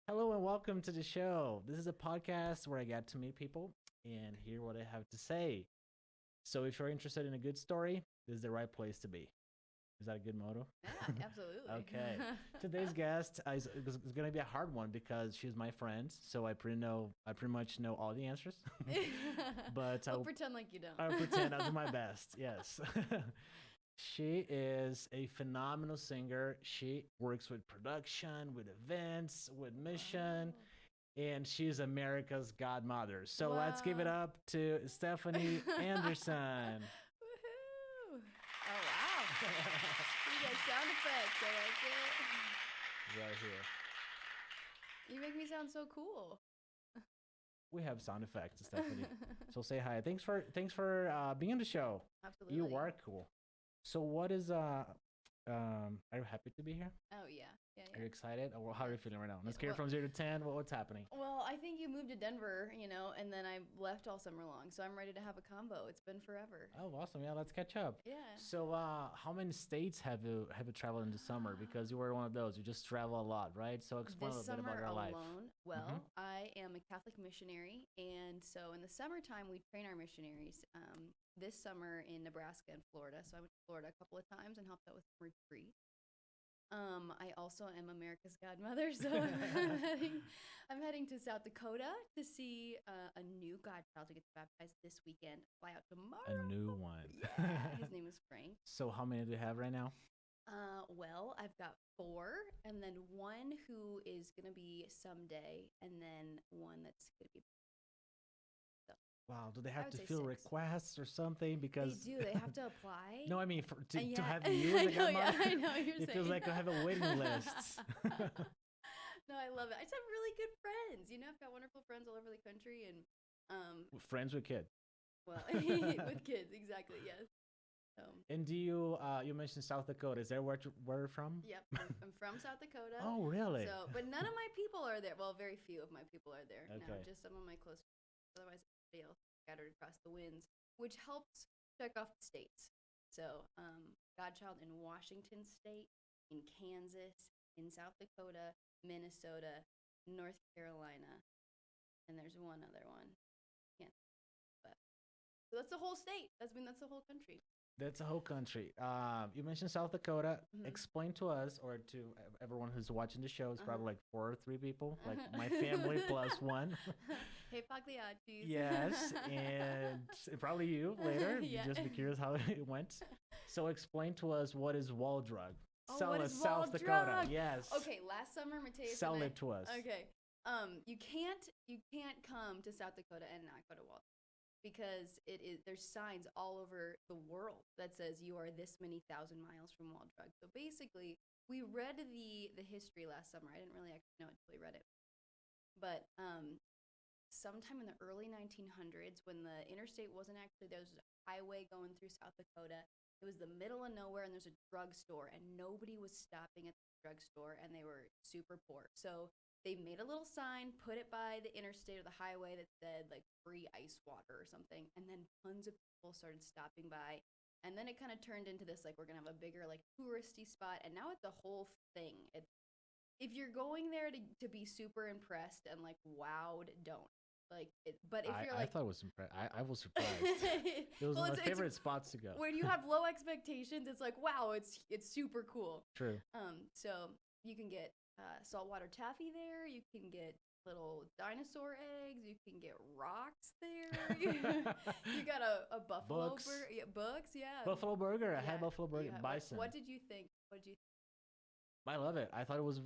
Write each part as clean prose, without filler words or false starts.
Hello and welcome to the show. This is a podcast where I get to meet people and hear what I have to say. So if you're interested in a good story, this is the right place to be. Is that a good motto? Yeah, absolutely. Okay. Today's guest is going to be a hard one because she's my friend, so I pretty much know all the answers. but We'll pretend like you don't. I'll pretend I'll do my best. Yes. She is a phenomenal singer. She works with production, with events, with mission, Wow. and she's America's godmother. So let's give it Wow. up to Stephany Anderson. Woohoo! Oh wow. You got sound effects. I like Right here. it. You make me sound so cool. We have sound effects, Stephany. So say hi. Thanks for being on the show. Absolutely. You are cool. So what is are you happy to be here? Oh yeah. Yeah, Are you yeah. excited? Or how are you feeling right now? Let's Yeah, get from 0 to 10. What's happening? well, I think you moved to Denver, and then I left all summer long, so I'm ready to have a combo. It's been forever. Oh, awesome! Yeah, let's catch up. Yeah. So, how many states have you traveled in the summer? Because you were one of those. You just travel a lot, right? So, explain a This little bit about summer your life. alone, Mm-hmm. well, I am a Catholic missionary, and so in the summertime we train our missionaries. This summer in Nebraska and Florida, so I went to Florida a couple of times and helped out with some retreats. I also am America's godmother, so I'm heading to South Dakota to see a new godchild who gets baptized this weekend. Fly out A tomorrow. new one. Yeah, his name is Frank. So, how many do you have right now? Well, I've got four, and then one who is gonna be someday, and then one that's gonna be. So Wow, do they I have would to say fill six. requests or something? They Because do. They have to apply. no, I mean to Yeah, have you I as a know. Yeah, godmother. I know. You're It feels saying. like I have a waiting list. No, I love it. I just have really good friends. I've got wonderful friends all over the country, and Friends with kids. well, with kids, exactly. Yes. And do you mentioned South Dakota? Is that where you're from? Yep. I'm from South Dakota. Oh, really? So, but none of my people are there. Well, very few of my people are there now. Okay. Just some of my close. Otherwise, everybody else scattered across the winds, which helps check off the states. So, Godchild in Washington State, in Kansas, in South Dakota, Minnesota, North Carolina, and there's one other one. Can't. But so that's the whole state. That's the whole country. That's a whole country. You mentioned South Dakota. Mm-hmm. Explain to us, or to everyone who's watching the show, it's probably Uh-huh. like four or three people, like my family plus one. Hey, Pagliacci's. Yes, and probably you later. Yeah. Just be curious how it went. So explain to us what is wall drug. Oh, Sell what us is South wall Dakota. drug? Yes. Okay, last summer, Mateus Sell and I. it to us. Okay, you can't come to South Dakota and not go to Wall because there's signs all over the world that says you are this many thousand miles from Wall Drug. So basically, we read the history last summer. I didn't really actually know it until we read it, but sometime in the early 1900s when the interstate wasn't actually there was a highway going through South Dakota. It was the middle of nowhere and there's a drugstore and nobody was stopping at the drugstore and they were super poor. So they made a little sign, put it by the interstate or the highway that said like free ice water or something, and then tons of people started stopping by. And then it kind of turned into this like we're gonna have a bigger like touristy spot, and now it's a whole thing. It's if you're going there to be super impressed and like wowed, don't like it. But if you're I like, thought it was I was surprised. It was well, one of my it's favorite spots to go. when you have low expectations, it's like wow, it's super cool. True. So you can get saltwater taffy there. You can get little dinosaur eggs. You can get rocks there. You got a buffalo Books. burger. Yeah, books. Yeah. Buffalo Burger. I Yeah. had Buffalo Burger. Bison. What did you think? What did you I love it. I thought it was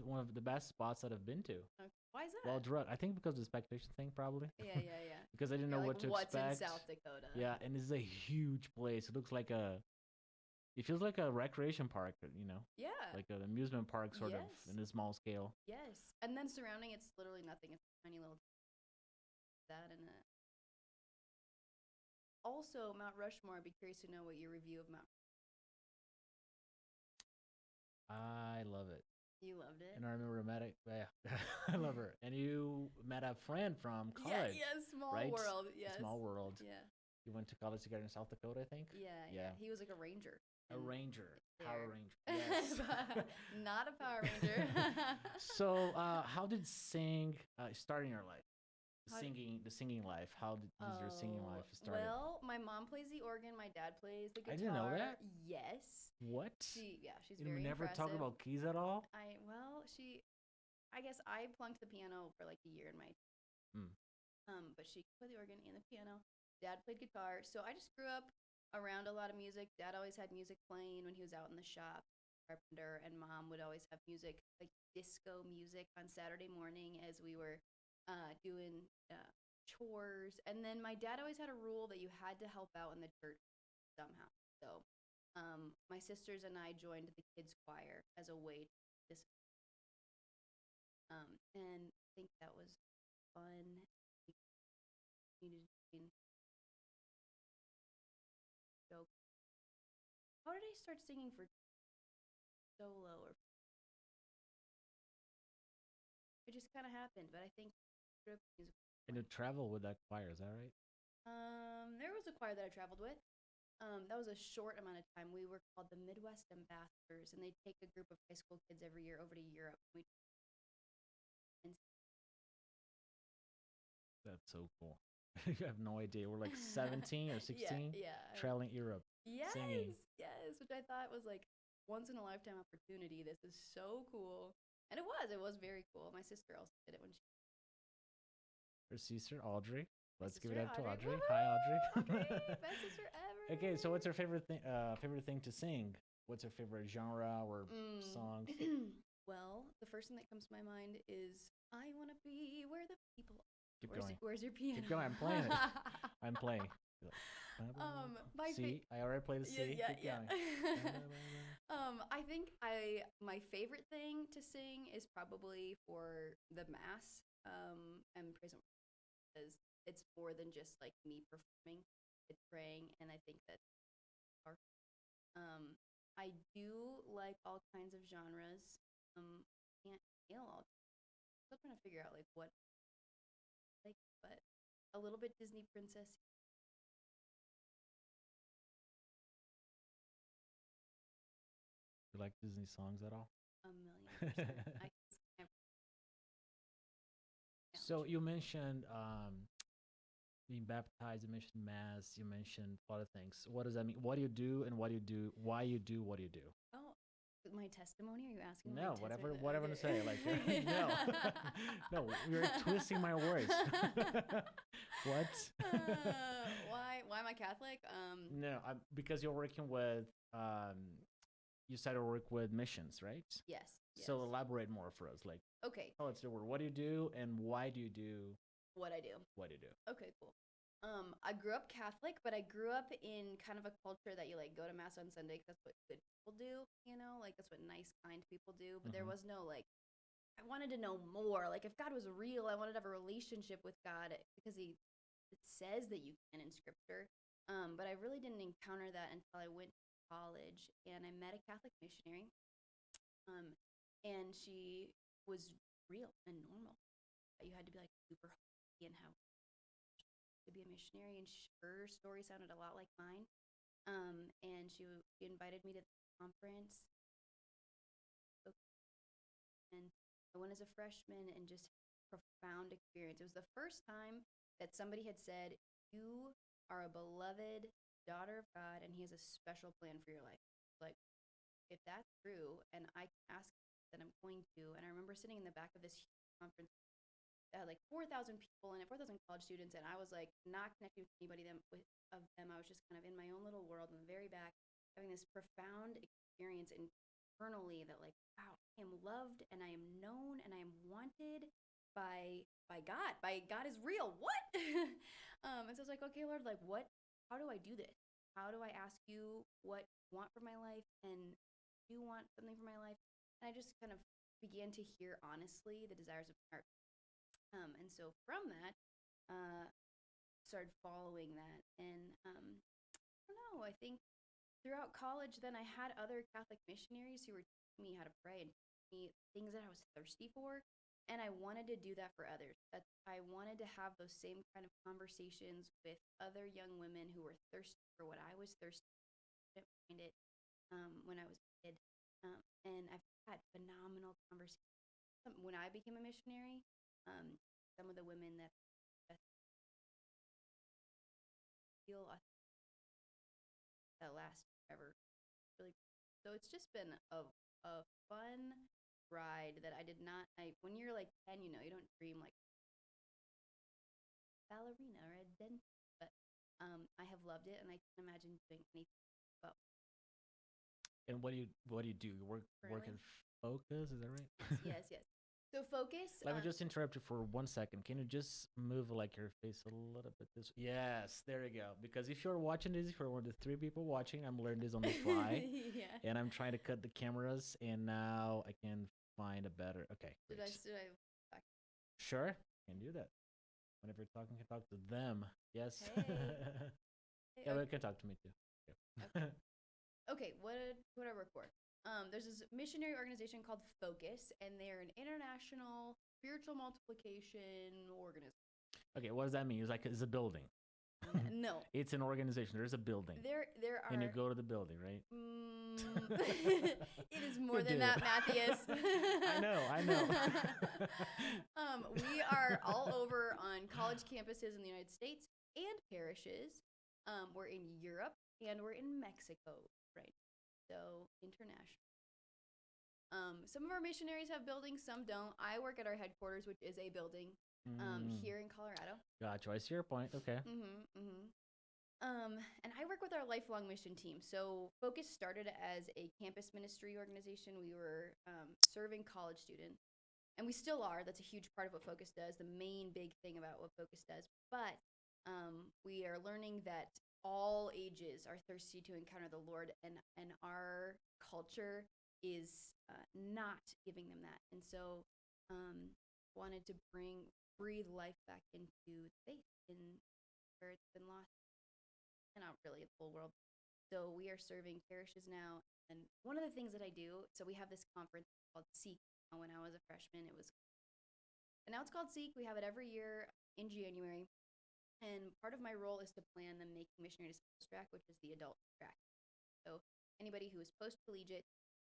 one of the best spots that I've been to. think? Why is that? Well, drug. I think because of the expectation thing, probably. Yeah, yeah, yeah. Because I didn't Yeah, know like what to what's expect. in South Dakota? Yeah, and this is a huge place. It looks like a. It feels like a recreation park, Yeah. like an amusement park, sort of, Yes. in a small scale. Yes. And then surrounding it's literally nothing. It's a tiny little that and also Mount Rushmore. I'd be curious to know what your review of Mount. I love it, You loved it. and I remember met it. Yeah, I love her. And you met a friend from Yeah, college, yeah, small right? world. Yes. Small world. Yeah. You went to college together in South Dakota, I think. Yeah, yeah. Yeah. He was like a ranger. A and ranger, it's Power there. Ranger. Yes. Not a Power Ranger. So, how did start in your life? How d- The singing life. How did your singing Oh, life started? well, my mom plays the organ, my dad plays the I didn't know guitar. that. Yes. What? She's You very never talk impressive. about keys at all? I guess I plunked the piano for like a year in my Mm. but she could play the organ and the piano. Dad played guitar, so I just grew up around a lot of music. Dad always had music playing when he was out in the shop, carpenter, and mom would always have music, like disco music, on Saturday morning as we were doing chores. And then my dad always had a rule that you had to help out in the church somehow. So my sisters and I joined the kids choir as a way to dis- and I think that was fun. We needed to go. How did I start singing for solo? Or it just kind of happened. But I think music. And you travel with that choir, is that right? There was a choir that I traveled with. That was a short amount of time. We were called the Midwest Ambassadors, and they take a group of high school kids every year over to Europe. And That's so cool. You have no idea. We're like 17 or 16, yeah. traveling Europe, singing. Yes, which I thought was like once in a lifetime opportunity. This is so cool, and it was very cool. My sister also did it when she. Her sister, Audrey. Let's give it Sister up to Audrey. Audrey. Hi, Audrey. Okay, best sister ever. Okay, so what's her favorite thing to sing? What's her favorite genre or songs? Well, the first thing that comes to my mind is "I Wanna Be Where the People Are." Keep going. Where's your piano? Keep going. I'm playing it. I'm playing. My C. I already played the C. Yeah, Keep going. I think my favorite thing to sing is probably for the mass and praise and worship, because it's more than just like me performing. It's praying, and I think that's powerful. I do like all kinds of genres. Can't nail all. Still trying to figure out like what I like, but a little bit Disney princess. You like Disney songs at all? A million percent. I can So you mentioned being baptized. You mentioned mass. You mentioned a lot of things. What does that mean? What do you do, and what do you do? Why you do what do you do? Oh, my testimony? Are you asking? No, my whatever to say. Like no, Okay. no, you're twisting my words. What? Why am I Catholic? No, because you're working with you started to work with missions, right? Yes. So elaborate more for us. Like, Okay. oh, it's the word. What do you do, and why do you do What I do. what do you do? Okay, cool. I grew up Catholic, but I grew up in kind of a culture that you like go to mass on Sunday because that's what good people do, like that's what nice, kind people do. But there was no like, I wanted to know more. Like if God was real, I wanted to have a relationship with God because it says that you can in Scripture. But I really didn't encounter that until I went to college and I met a Catholic missionary. And she was real and normal. You had to be like super holy and have to be a missionary, and her story sounded a lot like mine. And she invited me to the conference, and I went as a freshman and just profound experience. It was the first time that somebody had said, "You are a beloved daughter of God, and He has a special plan for your life." Like, if that's true, and I can ask, then I'm going to. And I remember sitting in the back of this conference that had like 4,000 people in it, 4,000 college students, and I was like not connecting with anybody of them. I was just kind of in my own little world in the very back, having this profound experience internally that like, wow, I am loved and I am known and I am wanted by God. By God is real. What? And so I was like, okay, Lord, like what? How do I do this? How do I ask you what you want for my life, and do you want something for my life? And I just kind of began to hear honestly the desires of my heart. And so from that, started following that. And I don't know, I think throughout college, then I had other Catholic missionaries who were teaching me how to pray and teaching me things that I was thirsty for. And I wanted to do that for others. I wanted to have those same kind of conversations with other young women who were thirsty for what I was thirsty for. I didn't find it. when I was a kid, and I've had phenomenal conversations. When I became a missionary, some of the women that feel that last forever, really. So it's just been a fun ride that I did not. When you're like 10, you don't dream like ballerina or a dentist, but I have loved it, and I can't imagine doing anything but And what do you do? You work currently. at Focus, is that right? Yes, yes. So focus. Let me just interrupt you for 1 second. Can you just move like your face a little bit this? Yes, there you go. Because if you're watching this, if you're one of the 3 people watching, I'm learning this on the fly, Yeah. and I'm trying to cut the cameras, and now I can find a better. Okay, Should great. I? Should I? Back? Sure, can do that. Whenever you're talking, can talk to them. Yes. Hey. Hey, Yeah, but okay. you can talk to me too. Okay. Okay. Okay. What I work for? There's this missionary organization called Focus, and they're an international spiritual multiplication organism. Okay, what does that mean? It's a building. No, It's an organization. There's a building, there and you are. go to the building, right? It is more You than do. that, Matthias. I know, I know. We are all over on college campuses in the United States and parishes. We're in Europe and we're in Mexico, right? So international. Some of our missionaries have buildings, some don't. I work at our headquarters, which is a building Mm, here in Colorado. gotcha. I see your point. Okay. Mm-hmm, mm-hmm. And I work with our lifelong mission team. So Focus started as a campus ministry organization. We were serving college students, and we still are. That's a huge part of what Focus does, the main big thing about what Focus does. But we are learning that all ages are thirsty to encounter the Lord, and our culture is not giving them that. And so wanted to breathe life back into faith in where it's been lost, and not really the whole world. So we are serving parishes now. And one of the things that I do, so we have this conference called Seek. When I was a freshman, it was, and now it's called Seek. We have it every year in January. And part of my role is to plan the Making Missionary Disciples track, which is the adult track. So anybody who is post collegiate,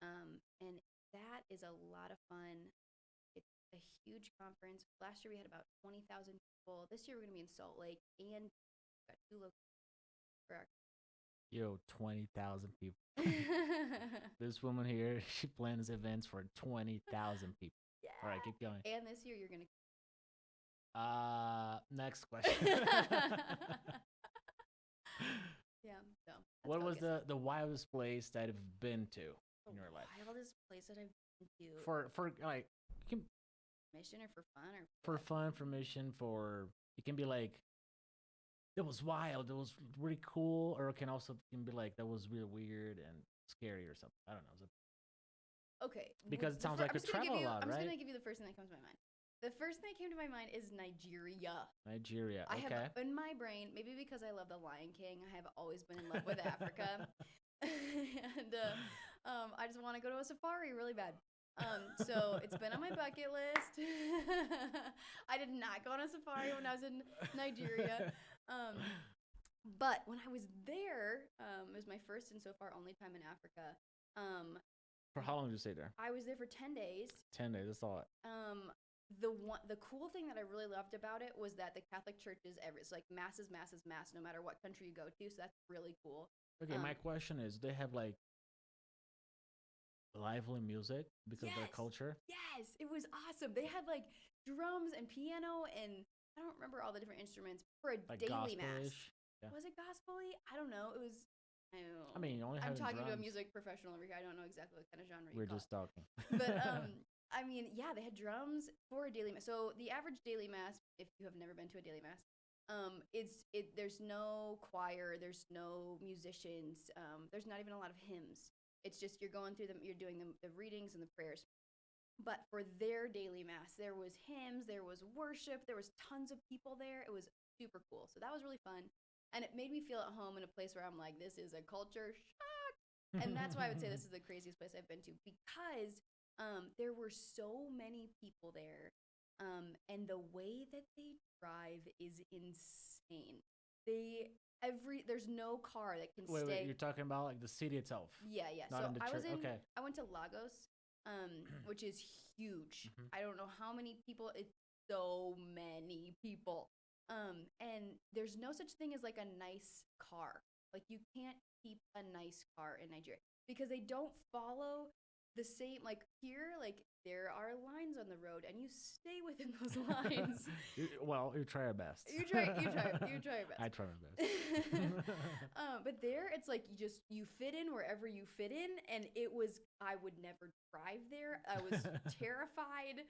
and that is a lot of fun. It's a huge conference. Last year we had about 20,000 people. This year we're going to be in Salt Lake, and we've got 2 locations for our. Yo, 20,000 people. This woman here, she plans events for 20,000 people. Yeah. All right, keep going. And this year you're gonna. Next question. Yeah. So. What was the wildest place that you've been to in your life? Wildest place that I've been to? For like, you can, mission or for fun or for what? fun, for mission, for it can be like that was wild, that was really cool, or it can be like that was really weird and scary or something. I don't know. Okay. Because it sounds like you travel a lot, I'm just right? gonna give you the first thing that comes to my mind. The first thing that came to my mind is Nigeria. Nigeria. I Okay. have in my brain, maybe because I love The Lion King, I have always been in love with Africa, and I just want to go to a safari really bad. So it's been on my bucket list. I did not go on a safari when I was in Nigeria. But when I was there, it was my first and so far only time in Africa. For how long did you stay there? I was there for 10 days. 10 days. That's a lot. The cool thing that I really loved about it was that the Catholic Church is it's like mass, no matter what country you go to. So that's really cool. Okay, my question is, they have like lively music because of their culture? Yes, it was awesome. They had like drums and piano, and I don't remember all the different instruments for a Like daily mass. gospel-ish? Yeah. Was it gospel-y? I don't know. It was. I don't know. I mean, you only I'm have talking to a drums. music professional over here. I don't know exactly what kind of genre We're you call just it. talking. But I mean, yeah, they had drums for a daily mass. So the average daily mass, if you have never been to a daily mass, there's no choir, there's no musicians, there's not even a lot of hymns. It's just you're going through them, you're doing the readings and the prayers. But for their daily mass, there was hymns, there was worship, there was tons of people there. It was super cool. So that was really fun. And it made me feel at home in a place where I'm like, this is a culture shock. And that's why I would say this is the craziest place I've been to, because there were so many people there, and the way that they drive is insane. They There's no car that can Wait, stay. you're talking about like the city itself? Yeah, yeah. Not So in the I was church. in. Okay. I went to Lagos, which is huge. Mhm. I don't know how many people. It's so many people. And there's no such thing as like a nice car. Like you can't keep a nice car in Nigeria because they don't follow the same. Like here, like there are lines on the road, and you stay within those lines. Well, you try your best. You try your best. I try my best. But there, it's like you fit in wherever you fit in, and I would never drive there. I was terrified.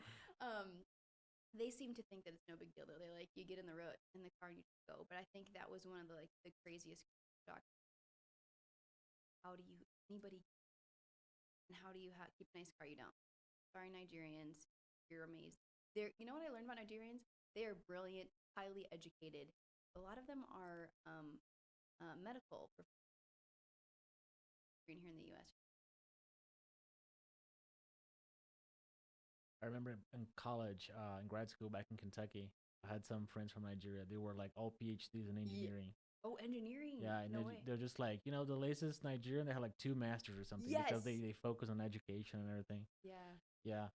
They seem to think that it's no big deal though. They like you get in the road in the car and you just go. But I think that was one of the craziest shock. How do you anybody and how do you keep a nice car? You don't. Sorry, Nigerians, you're amazing. You know what I learned about Nigerians? They are brilliant, highly educated. A lot of them are medical here in the U.S. I remember in college, in grad school back in Kentucky, I had some friends from Nigeria. They were like all PhDs in engineering. Oh, engineering. Yeah, and no way. they're just like, the latest Nigerian, they have like 2 masters or something because Yes. they focus on education and everything. Yeah. Yeah.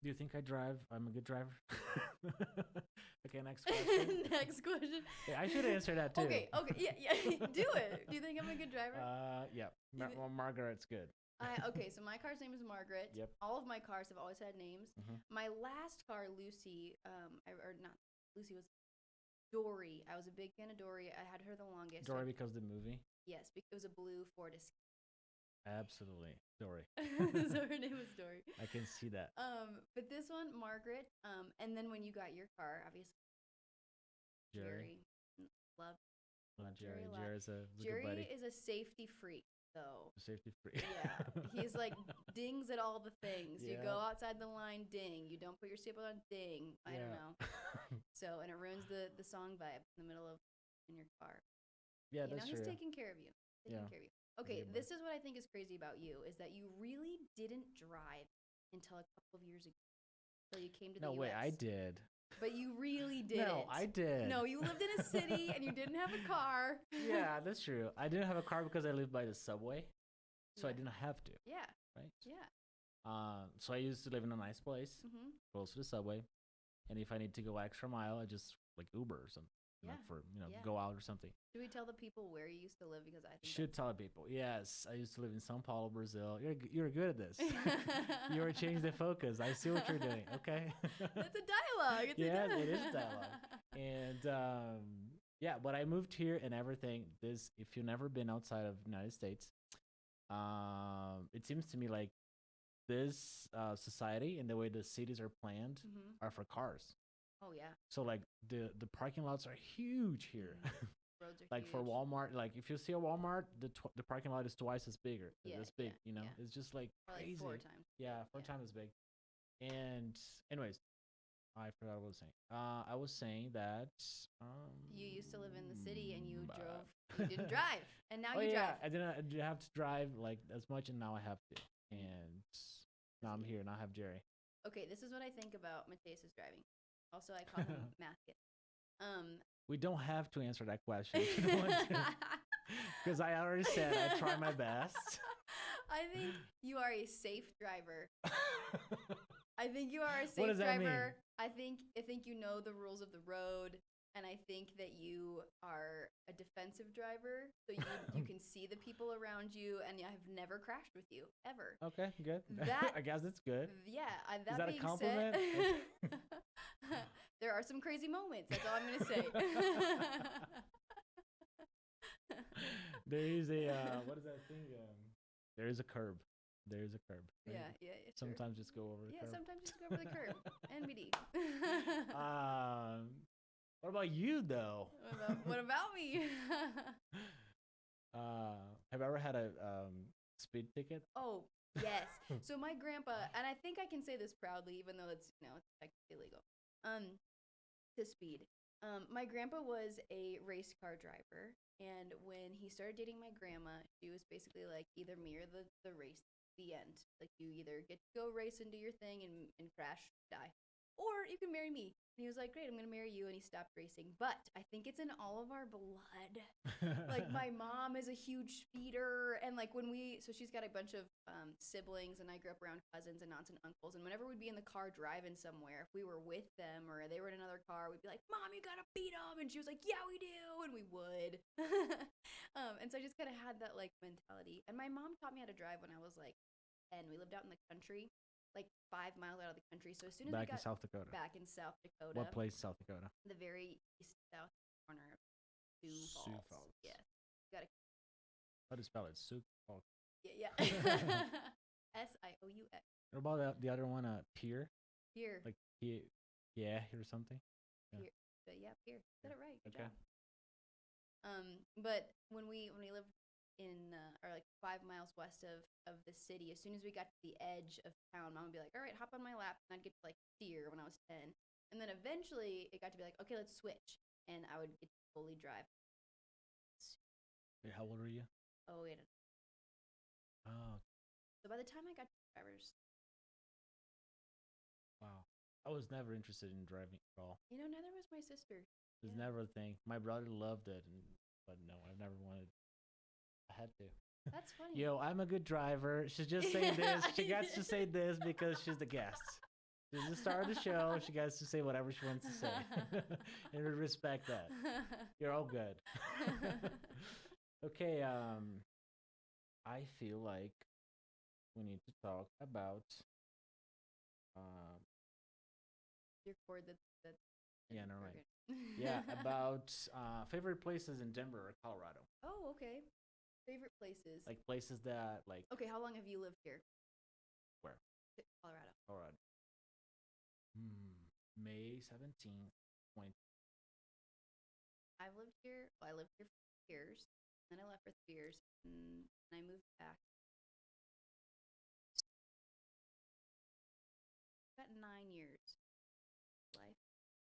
Do you think I drive? I'm a good driver. Okay, next question. Next question. Yeah, I should answer that too. Okay, yeah. Do it. Do you think I'm a good driver? Yeah. Margaret's good. Okay, so my car's name is Margaret. Yep. All of my cars have always had names. Mhm. My last car, Lucy, or not, Lucy was Dory. I was a big fan of Dory. I had her the longest. Dory because the movie. Yes, because it was a blue Ford Escape. Absolutely, Dory. So her name was Dory. I can see that. But this one, Margaret. And then when you got your car, obviously, Jerry. Love. Jerry. Jerry Jerry's a good Jerry buddy. is a safety freak, though. Safety free. Yeah, he's like dings at all the things. You Yeah. go outside the line, ding. You don't put your seatbelt on, ding. I don't know. So, and it ruins the song vibe in the middle of in your car. Yeah, that's he's true. taking care of you. Taking care of you. Okay, Good this is what I think is crazy about you is that you really didn't drive until a couple of years ago. So you came to the US. No, wait, I did. But you really didn't. No, I did. No, you lived in a city and you didn't have a car. Yeah, that's true. I didn't have a car because I lived by the subway, so I didn't have to. Yeah. Right. Yeah. So I used to live in a nice place, Mm-hmm. close to the subway, and if I need to go extra mile, I just like Uber or something. Yeah. For go out or something. Do we tell the people where you used to live because I think Should tell people. Yes, I used to live in São Paulo, Brazil. You're good at this. You were changing the focus. I see what you're doing. Okay. It's a dialogue. It's yes, a dialogue. it is dialogue. And but I moved here and everything. If you've never been outside of the United States, it seems to me like this society and the way the cities are planned are for cars. Oh yeah. So like the parking lots are huge here. Roads are like huge. for Walmart, like if you see a Walmart, the parking lot is twice as bigger. Yeah, as big. yeah. It's just like crazy. Like 4 times. Yeah, 4 times as big. And anyways, I forgot what I was saying. I was saying that you used to live in the city and you drove. You didn't drive, and now you drive. I didn't have to drive like as much, and now I have to. And now I'm here, and I have Jerry. Okay, this is what I think about Mateus's driving. Also, I call him Mathkit. We don't have to answer that question if you don't want to. Because I already said I try my best. I think you are a safe driver. I think you are a safe What does that driver. mean? I think you know the rules of the road, and I think that you are a defensive driver. So you can see the people around you, and I have never crashed with you ever. Okay, good. That I guess that's good. Yeah. Is that a compliment? Said, there are some crazy moments. That's all I'm gonna say. There is a what is that thing? There is a curb. There is a curb. Right? Yeah. Sometimes just go over the curb. Yeah, sometimes just go over the curb. NBD. What about you though? What about me? Have you ever had a speed ticket? Oh, yes. So my grandpa, and I think I can say this proudly, even though it's it's technically illegal. To speed. My grandpa was a race car driver, and when he started dating my grandma, she was basically like either me or the race, the end. Like you either get to go race and do your thing and crash, die. or you can marry me. And he was like, great, I'm going to marry you. And he stopped racing. But I think it's in all of our blood. Like, my mom is a huge speeder. And, like, so she's got a bunch of siblings, and I grew up around cousins and aunts and uncles. And whenever we'd be in the car driving somewhere, if we were with them or they were in another car, we'd be like, Mom, you got to beat them. And she was like, yeah, we do. And we would. And so I just kind of had that, like, mentality. And my mom taught me how to drive when I was, like, 10. We lived out in the country, like 5 miles out of the country. So as soon as we Back in got South Dakota. back in South Dakota, What place, South Dakota? the very east south corner of Sioux Falls. Yes, got to. How do you spell it? Sioux Falls. Yeah. Sioux. What about the other one? Pier. Pier. Like yeah, or something. Yeah. Pier. Said it right. Good okay. job. But when we lived in or like 5 miles west of the city, as soon as we got to the edge of town, Mom would be like, all right, hop on my lap, and I'd get to like steer when I was 10. And then eventually it got to be like, okay, let's switch, and I would get to fully drive. Wait, how old were you? Oh, wait. Oh. So by the time I got to drivers. Wow. I was never interested in driving at all. You know, neither was my sister. It was never a thing. My brother loved it, but no, I've never wanted. I had to. That's funny. Yo, I'm a good driver. She's just saying this. She gets to say this because she's the guest. She's the star of the show. She gets to say whatever she wants to say. And we respect that. You're all good. Okay, I feel like we need to talk about your cord that yeah, no, right. Yeah, about favorite places in Denver or Colorado. Oh, okay. Favorite places. Like places that like. Okay, how long have you lived here? Where? Colorado. May 17th, 20. I've lived here. Well, I lived here for 3 years. Then I left for 3 years, and I moved back. About 9 years. Life.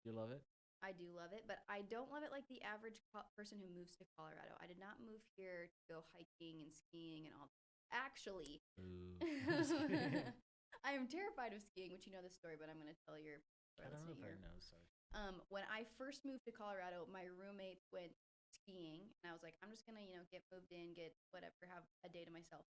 You love it? I do love it, but I don't love it like the average person who moves to Colorado. I did not move here to go hiking and skiing and all. Actually, I am terrified of skiing, which you know the story, but I'm going to tell your. I don't know if I know. Sorry. When I first moved to Colorado, my roommates went skiing, and I was like, I'm just gonna, get moved in, get whatever, have a day to myself.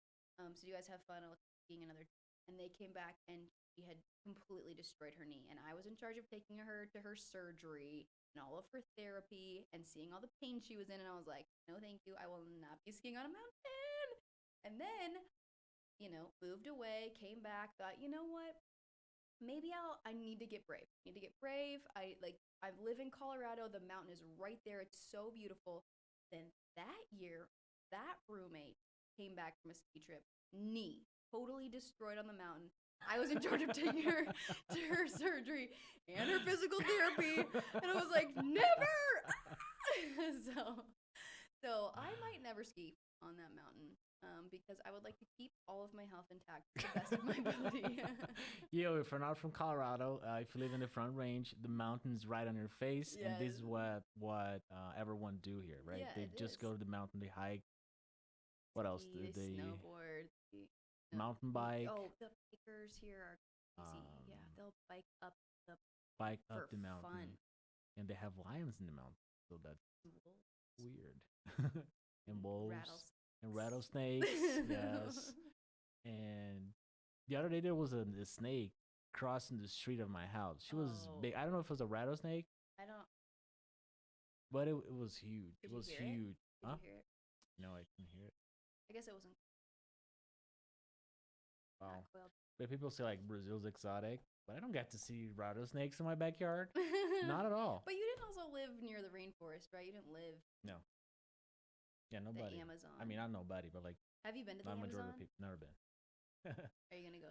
So you guys have fun. I'll skiing another. And they came back, and she had completely destroyed her knee, and I was in charge of taking her to her surgery and all of her therapy and seeing all the pain she was in, and I was like, no, thank you. I will not be skiing on a mountain. And then, moved away, came back, thought, you know what? Maybe I need to get brave. I live in Colorado. The mountain is right there. It's so beautiful. Then that year, that roommate came back from a ski trip. Knee totally destroyed on the mountain. I was in charge of taking her to her surgery and her physical therapy. And I was like, never! So I might never ski on that mountain. Because I would like to keep all of my health intact to the best of my ability. Yo, if you're not from Colorado, if you live in the Front Range, the mountain's right on your face, and this is what everyone do here, right? Yeah, they just go to the mountain, they hike. What else? They snowboard, mountain bike. Oh, the bikers here are crazy. Yeah, they'll bike up the mountain, fun. And they have lions in the mountain, so that's weird. And wolves. And rattlesnakes, yes. And the other day there was a snake crossing the street of my house. She was big. I don't know if it was a rattlesnake. I don't. But it was huge. Did it was you huge. Did you hear it? No, I couldn't hear it. I guess it wasn't. Wow. But people say like Brazil's exotic, but I don't get to see rattlesnakes in my backyard. Not at all. But you didn't also live near the rainforest, right? You didn't live. No. Yeah, nobody. The Amazon. I mean, not nobody, but like. Have you been to the Amazon? Majority of people never been. Are you gonna go?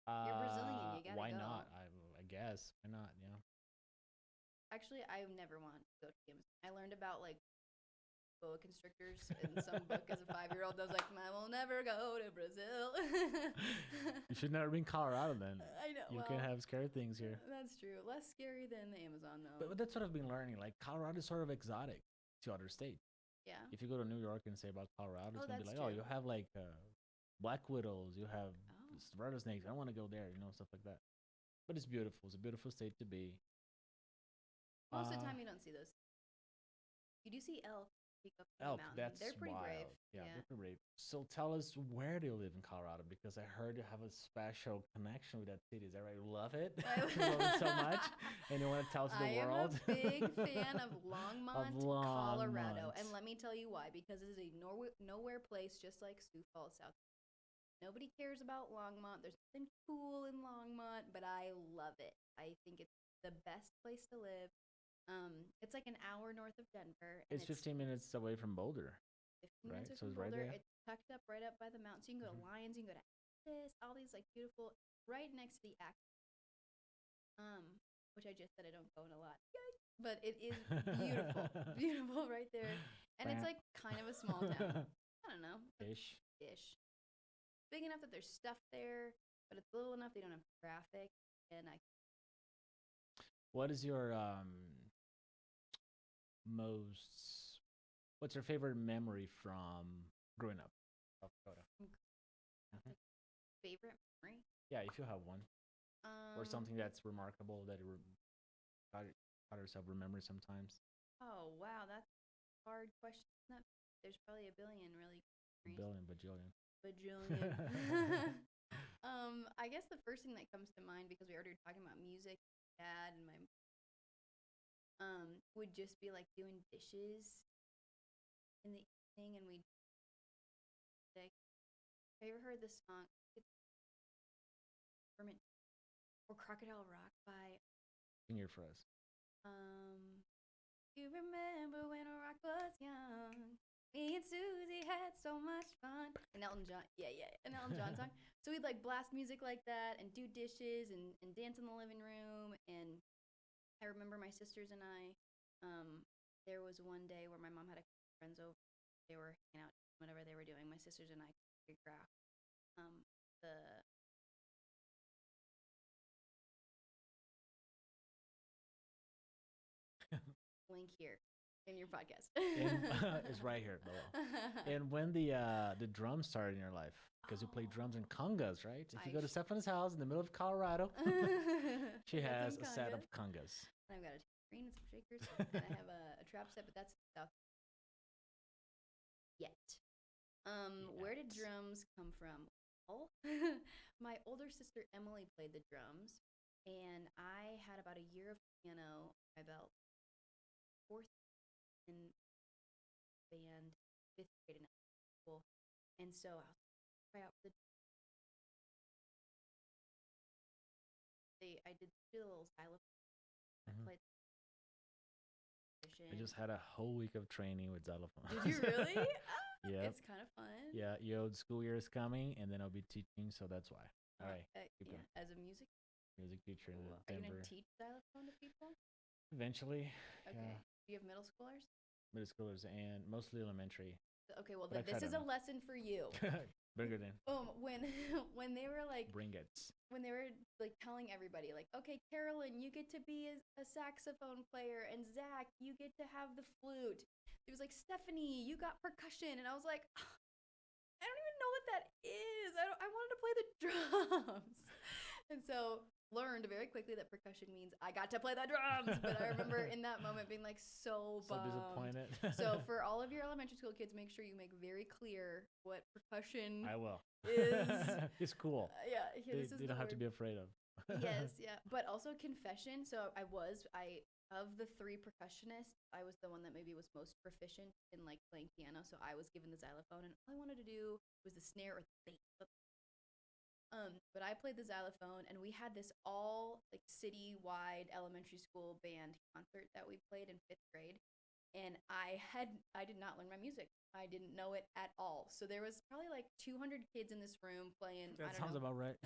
You're Brazilian. You gotta why go. Why not? I guess. Why not? Yeah. Actually, I never wanted to go to the Amazon. I learned about like boa constrictors in some book as a 5-year-old. I was like, I will never go to Brazil. You should never be in Colorado then. I know. You can have scary things here. That's true. Less scary than the Amazon though. But that's what I've been learning. Like Colorado is sort of exotic to other states. Yeah. If you go to New York and say about Colorado, it's gonna be like, true. you have like black widows, you have rattlesnakes. I don't want to go there, stuff like that. but it's beautiful. It's a beautiful state to be. Most of the Uh, time, you don't see those. You do see elk peek up in the Elk, mountain. that's They're pretty brave. wild. Yeah, Yeah. they're pretty brave. So tell us, where do you live in Colorado? Because I heard you have a special connection with that city. Is that right? You love it? You love it so much? And you want to tell it to the I am world? a big fan of Of Longmont, Colorado. Longmont. And let me tell you why. Because it is a nowhere place just like Sioux Falls, South. Nobody cares about Longmont. There's nothing cool in Longmont, but I love it. I think it's the best place to live. It's like an hour north of Denver, and It's it's 15 minutes away from Boulder, 15 right? minutes away So from it's right Boulder. there. It's tucked up right up by the mountains. You can go to Mhm. Lions, you can go to this, all these like beautiful, right next to the act. Which I just said I don't go in a lot. Yay! But it is beautiful, beautiful right there, and it's like kind of a small town. I don't know, Ish. ish, big enough that there's stuff there, but it's little enough they don't have traffic. And I What is your most? What's your favorite memory from growing up, South Dakota? Mhm. favorite memory. Yeah, if you have one, or Um. something that's remarkable that you got, got yourself remember sometimes. Oh wow, that's a hard question. There's probably a billion really A memories. billion, bajillion. Bajillion. I guess the first thing that comes to mind, because we already were talking about music, dad and my would just be like doing dishes in the evening, and we'd like, have you ever heard the song it's Permit or Crocodile Rock by Sing it for us. um you remember when Rock was young? Me and Susie had so much fun. And Elton John, yeah, an Elton John song. So we'd like blast music like that and do dishes and dance in the living room. And I remember my sisters and I, there was one day where my mom had a couple friends over. They were hanging out, whatever they were doing. My sisters and I choreographed the link here in your podcast. It's right here below. And when the drums started in your life, because you play drums and congas, right? If you go to Stephany's house in the middle of Colorado, she has a set of congas. I've got a tambourine and some shakers, and I have a trap set, but that's South yet. Where did drums come from? Well, my older sister Emily played the drums, and I had about a year of piano, about fourth in band, fifth grade in school, and so I was try out for the. I did a little xylophone. I Mhm. played. I just had a whole week of training with xylophone. Did you really? Yeah. It's kind of fun. Yeah, your school year is coming, and then I'll be teaching, so that's why. All right, keep Yeah, going. as a music. Music teacher in Cool. Are you Denver. gonna teach xylophone to people? Eventually, Okay. yeah, Do you have middle schoolers? middle schoolers and mostly elementary. Okay, well But I this tried is a enough. lesson for you. Bring it in. When when they were like Bring it. when they were like telling everybody like, okay, Carolyn, you get to be a saxophone player, and Zach, you get to have the flute. It was like, Stephany, you got percussion, and I was like, I don't even know what that is. I wanted to play the drums, and so learned very quickly that percussion means I got to play the drums. But I remember in that moment being like so So bummed. disappointed. So for all of your elementary school kids, make sure you make very clear what percussion I will. is. It's cool. Yeah, this is They the don't have to word. be afraid of. Yes, yeah. But also confession. So I of the three percussionists, I was the one that maybe was most proficient in like playing piano. So I was given the xylophone, and all I wanted to do was the snare or the bass. But I played the xylophone, and we had this all like city-wide elementary school band concert that we played in fifth grade, and I did not learn my music. I didn't know it at all. So there was probably like 200 kids in this room playing. That I don't sounds know, about right.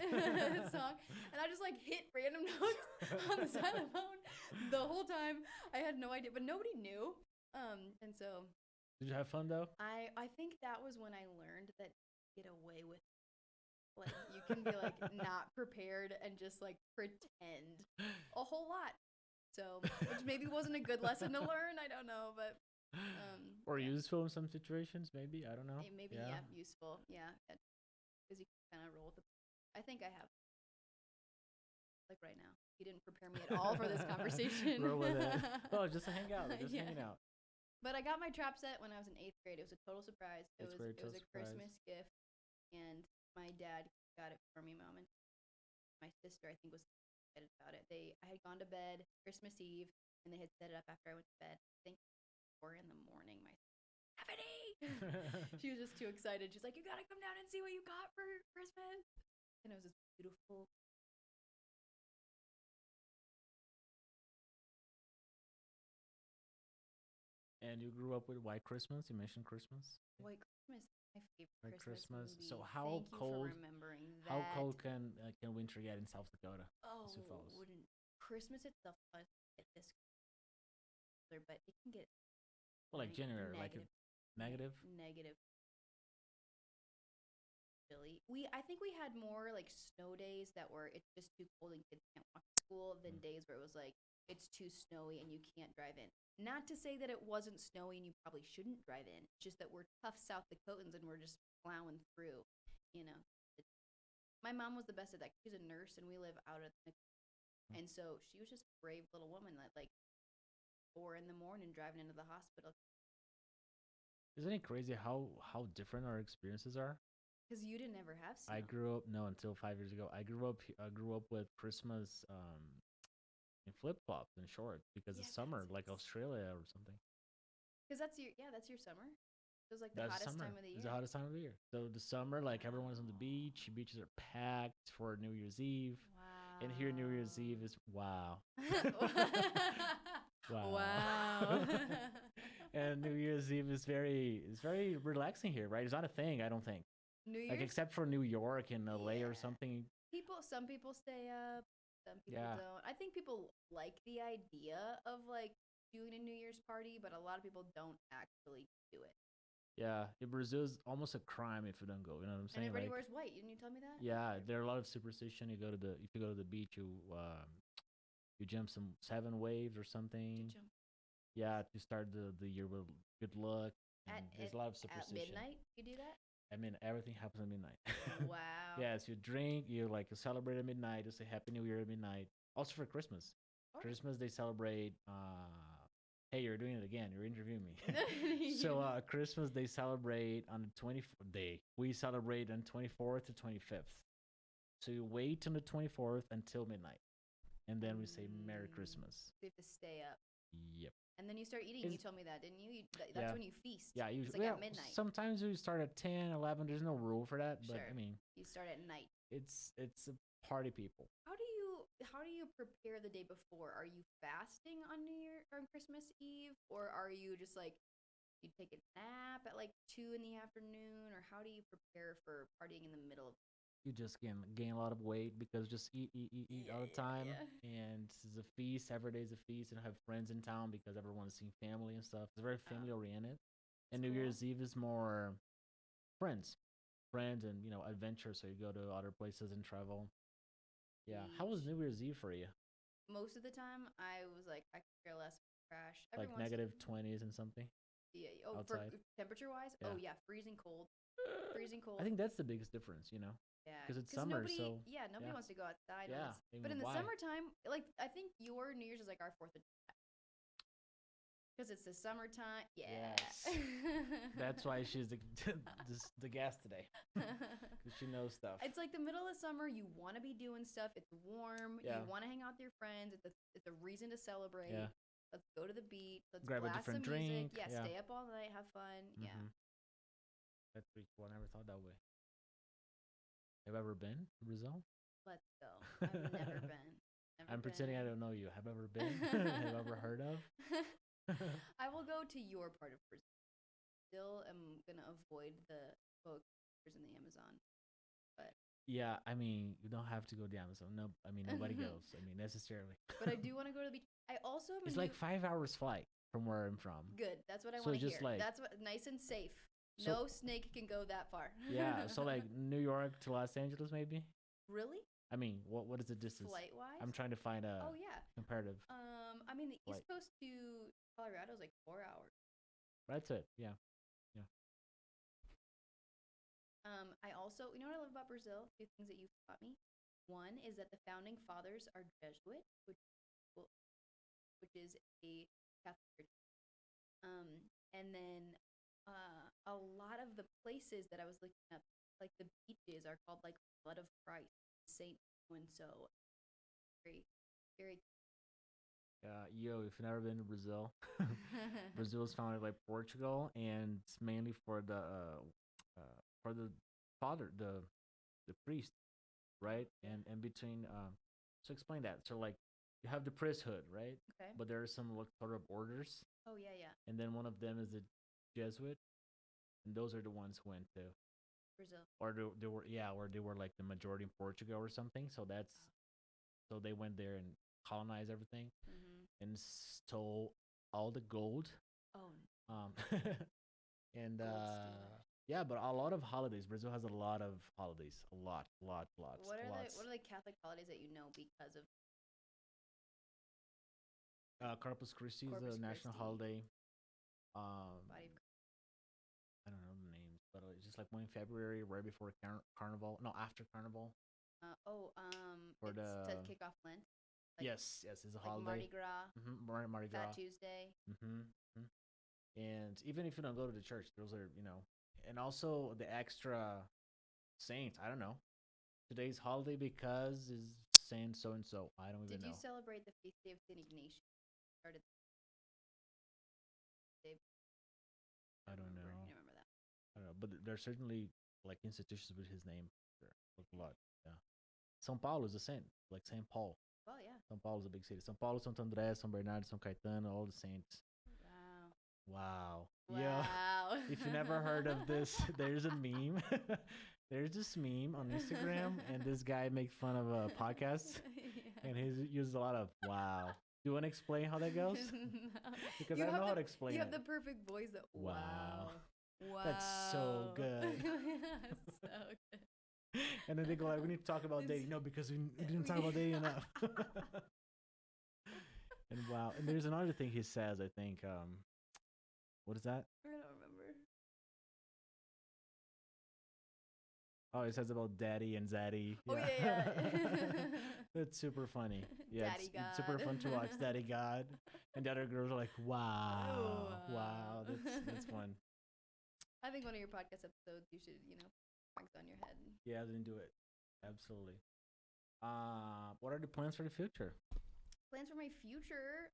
song, and I just like hit random notes on the xylophone the whole time. I had no idea, but nobody knew. And so Did you have fun though? I think that was when I learned that get away with. Like you can be like not prepared and just like pretend a whole lot. So which maybe wasn't a good lesson to learn. I don't know, but Or yeah. useful in some situations, maybe. I don't know. Maybe yeah, useful. Yeah, because you can kind of roll with the. I think I have. Like like right now. You didn't prepare me at all for this conversation. Roll with it. Oh, just to hang out. Just Yeah. hanging out. But I got my trap set when I was in 8th grade. It was a total surprise. It It's was very it was total a surprise. Christmas gift, and my dad got it for me, Mom, and my sister I think was excited about it. I had gone to bed Christmas Eve, and they had set it up after I went to bed. I think 4 in the morning. My Stephany, she was just too excited. She's like, "You gotta come down and see what you got for Christmas," and it was this beautiful. And you grew up with White Christmas. You mentioned Christmas. White Christmas, my favorite White Christmas Christmas. movie. So how Thank you cold? for remembering that. How cold can winter get in South Dakota? Oh, Sioux Falls. wouldn't Christmas itself doesn't get this colder, but it can get Well, like January, like a negative. negative. Really, I think we had more like snow days that were it's just too cold and kids can't walk to school than days where it was like it's too snowy and you can't drive in. Not to say that it wasn't snowy and you probably shouldn't drive in. It's just that we're tough South Dakotans and we're just plowing through. You know, my mom was the best at that. She's a nurse and we live out of the, and so she was just a brave little woman that like 4 in the morning driving into the hospital Isn't it crazy how different our experiences are? because you didn't ever have snow. I grew up until 5 years ago. I grew up with Christmas in flip flops and shorts because Yeah, it's summer, that's like Australia or something. Because that's your summer. It was like the That's hottest summer. time of the It's year. the hottest time of the year. So the summer, like everyone's on the beach. Beaches are packed for New Year's Eve. Wow. And here New Year's Eve is wow. Wow. Wow. And New Year's Eve is very relaxing here, right? It's not a thing, I don't think. New Year's Like except for New York and LA or Yeah. something. Some people stay up, some people Yeah. don't. I think people like the idea of like doing a New Year's party, but a lot of people don't actually do it. Yeah, in Brazil is almost a crime if you don't go. You know what I'm And saying? everybody Like, wears white. Didn't you tell me that? yeah, there are a lot of superstition. If you go to the beach, you jump some 7 waves or something. Jump. Yeah, to start the year with good luck. And At, there's at, a lot of at superstition. midnight, you do that? I mean, everything happens at midnight. Wow. Yes, you drink, you like celebrate at midnight, you say Happy New Year at midnight. Also for Christmas. All right. Christmas they celebrate. Hey, you're doing it again. You're interviewing me. So Christmas they celebrate on the 24th day. We celebrate on 24th to 25th. So you wait till the 24th until midnight, and then we say Merry Christmas. So you have to stay up. Yep. And then you start eating. You told me that, didn't you? That's Yeah. when you feast. Yeah, It's usually. like Yeah, at midnight. sometimes we start at 10, 11. There's no rule for that, but Sure. I mean, You start at night. it's a party people. How do you prepare the day before? Are you fasting on Christmas Eve, or are you just like you take a nap at like 2 in the afternoon, or how do you prepare for partying in the middle of? You just gain a lot of weight because just eat all the time. And it's a feast. Every day is a feast, and have friends in town because everyone's seeing family and stuff. It's very family oriented. And New cool. Year's Eve is more friends, and adventure. So you go to other places and travel. Yeah. How was New Year's Eve for you? Most of the time, I was like, I could care less. Crash. Like negative 20s and something. Yeah. Oh, outside? for temperature wise, Yeah. oh yeah, freezing cold. Freezing cold. I think that's the biggest difference, Yeah, because it's summer, nobody, so nobody yeah. wants to go outside. Yeah, But in the why? summertime, like I think your New Year's is like our 4th of July because it's the summertime. Yeah, Yes. That's why she's the guest today, because she knows stuff. It's like the middle of summer. You want to be doing stuff. It's warm. Yeah. You want to hang out with your friends. It's a reason to celebrate. Yeah. Let's go to the beach. Let's Grab a blast different some music. drink. Yeah, Yeah. stay up all night, have fun. Yeah. That's pretty cool. I never thought that way. Have you ever been to Brazil? Let's go. I've never been. I'm pretending I don't know you. Have you ever been? Have you ever heard of? I will go to your part of Brazil. Still am gonna avoid the boa constrictors in the Amazon. But Yeah, I mean, you don't have to go to the Amazon. No, I mean nobody goes. I mean necessarily. I do want to go to the beach. I also am It's like 5 hours flight from where I'm from. good. That's what I So want to just hear. like- That's what nice and safe. So- No snake can go that far. Yeah, so like New York to Los Angeles maybe. Really? I mean, what is the distance? Flight wise? I'm trying to find a Oh yeah. comparative. I mean the Flight. East Coast to Colorado is like 4 hours. That's it. Yeah. I also, you know what I love about Brazil? 2 things that you taught me. One is that the founding fathers are Jesuit, well, which is a Catholic church. And then a lot of the places that I was looking up, like the beaches, are called like Blood of Christ, Saint so and so. Very, very. Yo, if you've never been to Brazil, Brazil was founded by Portugal, and it's mainly for the father, the priest, right? Yeah. And between so explain that. So like you have the priesthood, right? Okay. But there are some like sort of orders, Oh yeah, yeah. and then one of them is the Jesuit, and those are the ones who went to, Brazil. or they were, yeah, or they were like the majority in Portugal or something. So that's, so they went there and colonized everything and stole all the gold. Oh, Um, and gold stealer. yeah, but a lot of holidays. Brazil has a lot of holidays, a lots, What lots. are the Catholic holidays that you know because of Corpus Christi is Corpus a national Christi, holiday. Body of I don't know the names, but it's just like one in February, right before Carnival. No, after Carnival. For it's to the kick off Lent, like yes, it's a like holiday. Mardi Gras, Mardi Fat Gras. Tuesday. Mm-hmm. And even if you don't go to the church, those are, and also the extra saints. I don't know. Today's holiday because is Saint so and so. I don't even Did you know. celebrate the feast day of Saint Ignatius? Started the day. I don't I know. remember that. I don't know. But there's certainly like institutions with his name. There, like a lot. Yeah. São Paulo is a saint, like Saint Paul. Well, yeah. São Paulo is a big city. São Paulo, Santo André, São Bernardo, São Caetano, all the saints. Wow. Wow. Yeah. Wow. If you never heard of this, there's a meme. There's this meme on Instagram, and this guy makes fun of a podcast, Yeah. and he uses a lot of wow. Do you want to explain how that goes? No. Because You I don't have know how the to explain you it. have the perfect voice. That, Wow. wow. That's so good. So good. And then they go like, "We need to talk about dating." No, because we didn't talk about dating enough. And wow. And there's another thing he says. I think. What is that? I don't remember. Oh, it says about daddy and zaddy. Oh Yeah. yeah, yeah. That's super funny. Yeah, Daddy it's super God. fun to watch. Daddy God, and the other girls are like, Oh, "Wow, wow, that's fun." I think one of your podcast episodes, you should, pranks on your head. Yeah, I didn't do it. Absolutely. What are the plans for the future? Plans for my future.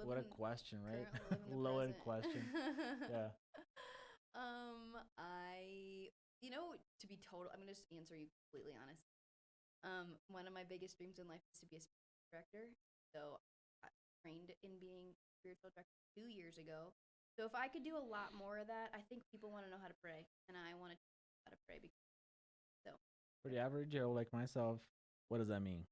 What a question, right? Currently living the Low end present. question. Yeah. To be total, I'm gonna just answer you completely honest. One of my biggest dreams in life is to be a spiritual director. So I trained in being a spiritual director 2 years ago. So if I could do a lot more of that, I think people want to know how to pray, and I want to know how to pray. So For the average Joe like myself, what does that mean?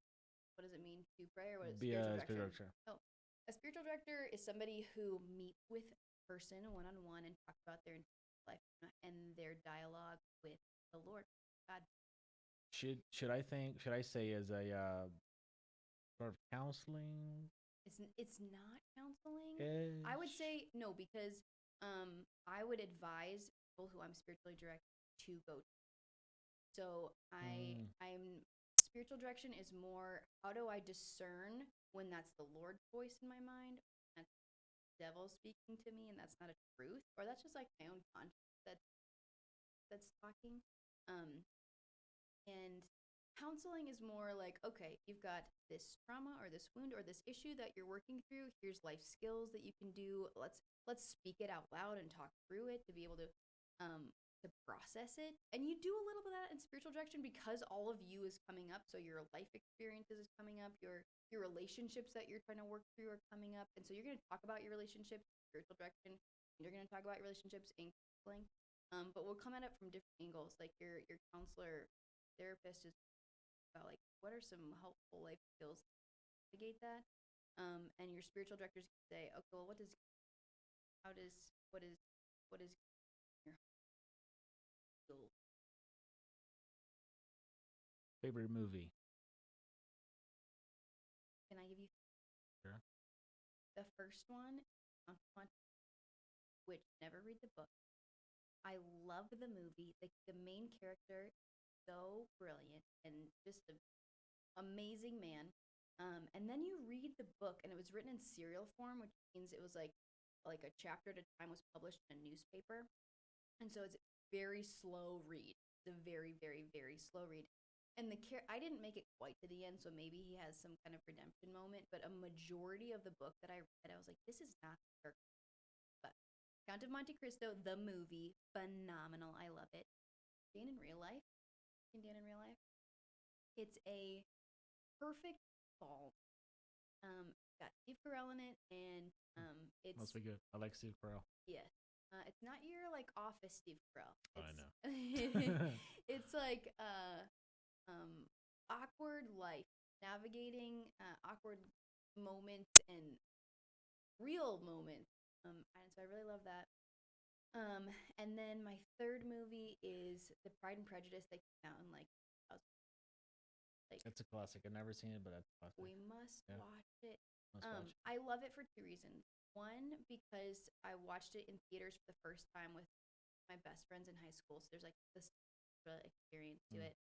what does it mean to pray, or what is Be spiritual a spiritual direction? director. Oh, a spiritual director is somebody who meets with a person one on one and talks about their life and their dialogue with the Lord, God. Should I say as a sort of counseling? It's not counseling. I would Ish? say no, because I would advise people who I'm spiritually directed to go to. So Mm, I'm spiritual direction is more how do I discern when that's the Lord's voice in my mind, that's the devil speaking to me, and that's not a truth, or that's just like my own conscience that's talking. Um, and counseling is more like, okay, you've got this trauma or this wound or this issue that you're working through. Here's life skills that you can do. Let's speak it out loud and talk through it to be able to process it. And you do a little bit of that in spiritual direction because all of you is coming up. So your life experiences is coming up. Your relationships that you're trying to work through are coming up. And so you're going to talk about your relationships in spiritual direction. You're going to talk about your relationships in counseling. But we'll come at it from different angles. Like your counselor therapist is about like what are some helpful life skills to navigate that, and your spiritual directors can say, okay, well, how does what is your goal? favorite movie? Can I give you Sure. the first one? Which never read the book. I love the movie. The main character is so brilliant and just a amazing man. And then you read the book, and it was written in serial form, which means it was like a chapter at a time was published in a newspaper, and so it's very slow read. It's a very, very, very slow read. And I didn't make it quite to the end, so maybe he has some kind of redemption moment. But a majority of the book that I read, I was like, this is not the character. But Count of Monte Cristo, the movie, phenomenal. I love it. Dan in real life, Dan in real life, it's a perfect fall. Got Steve Carell in it, and it's Must be good. I like Steve Carell. yes. It's not your like office Steve Carell. Oh, I It's know. it's like awkward life, navigating awkward moments and real moments. And so I really love that. And then my third movie is The Pride and Prejudice that came out in like It's a classic. I've never seen it, but it's a classic. we must Yeah, watch it. must watch it. I love it for two reasons. One, because I watched it in theaters for the first time with my best friends in high school, so there's like this experience to it.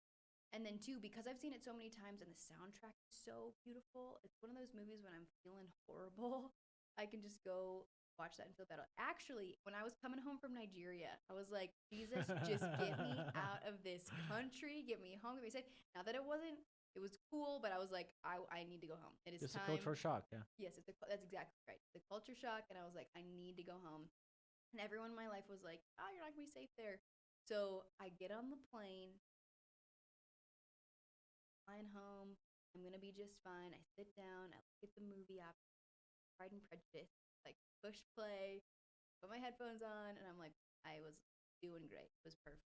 And then two, because I've seen it so many times and the soundtrack is so beautiful. It's one of those movies when I'm feeling horrible, I can just go watch that and feel better. Actually, when I was coming home from Nigeria, I was like, Jesus, just get me out of this country, get me home, get me safe. Now that it was cool, but I was like, I need to go home. It is It's a time. cultural shock. Yeah. Yes, that's exactly right. The culture shock, and I was like, I need to go home. And everyone in my life was like, oh, you're not gonna be safe there. So I get on the plane, flying home. I'm gonna be just fine. I sit down, I look at the movie app, Pride and Prejudice, like push play, put my headphones on, and I'm like, I was doing great. It was perfect.